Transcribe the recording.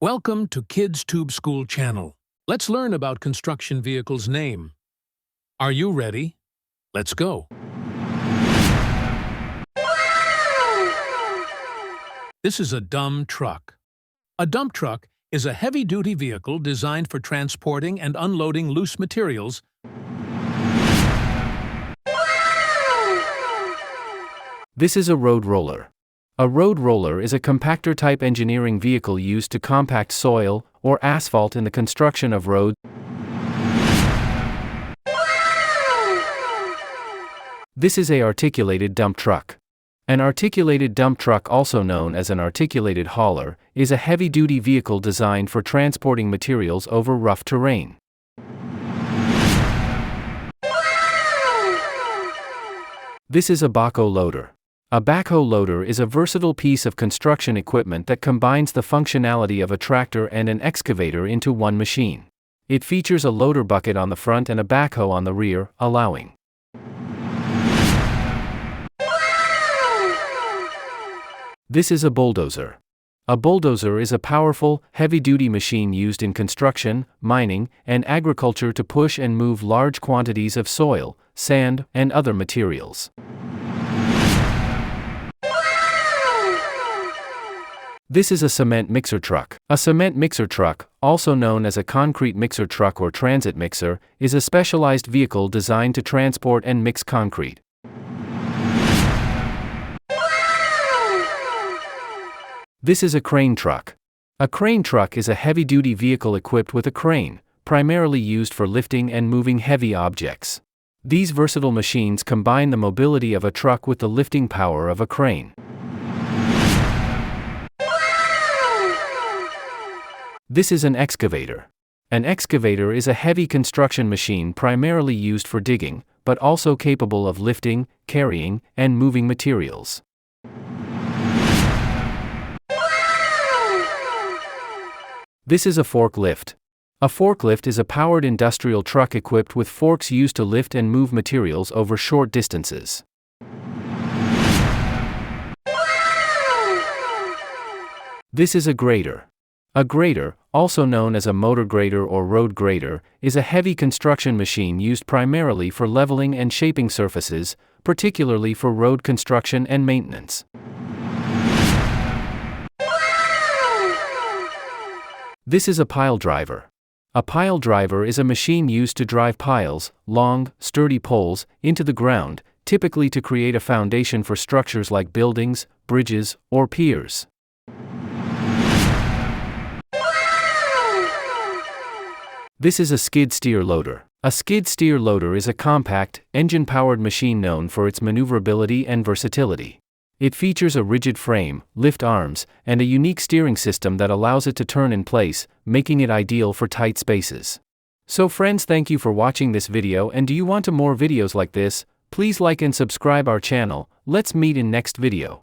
Welcome to Kids Tube School channel. Let's learn about construction vehicle's name. Are you ready? Let's go. This is a dump truck. A dump truck is a heavy-duty vehicle designed for transporting and unloading loose materials. This is a road roller. A road roller is a compactor-type engineering vehicle used to compact soil or asphalt in the construction of roads. This is an articulated dump truck. An articulated dump truck, also known as an articulated hauler, is a heavy-duty vehicle designed for transporting materials over rough terrain. This is a backhoe loader. A backhoe loader is a versatile piece of construction equipment that combines the functionality of a tractor and an excavator into one machine. It features a loader bucket on the front and a backhoe on the rear, allowing. This is a bulldozer. A bulldozer is a powerful, heavy-duty machine used in construction, mining, and agriculture to push and move large quantities of soil, sand, and other materials. This is a cement mixer truck. A cement mixer truck, also known as a concrete mixer truck or transit mixer, is a specialized vehicle designed to transport and mix concrete. This is a crane truck. A crane truck is a heavy-duty vehicle equipped with a crane, primarily used for lifting and moving heavy objects. These versatile machines combine the mobility of a truck with the lifting power of a crane. This is an excavator. An excavator is a heavy construction machine primarily used for digging, but also capable of lifting, carrying, and moving materials. This is a forklift. A forklift is a powered industrial truck equipped with forks used to lift and move materials over short distances. This is a grader. A grader, also known as a motor grader or road grader, is a heavy construction machine used primarily for leveling and shaping surfaces, particularly for road construction and maintenance. This is a pile driver. A pile driver is a machine used to drive piles, long, sturdy poles, into the ground, typically to create a foundation for structures like buildings, bridges, or piers. This is a skid steer loader. A skid steer loader is a compact, engine-powered machine known for its maneuverability and versatility. It features a rigid frame, lift arms, and a unique steering system that allows it to turn in place, making it ideal for tight spaces. So friends, thank you for watching this video, and do you want more videos like this? Please like and subscribe our channel. Let's meet in next video.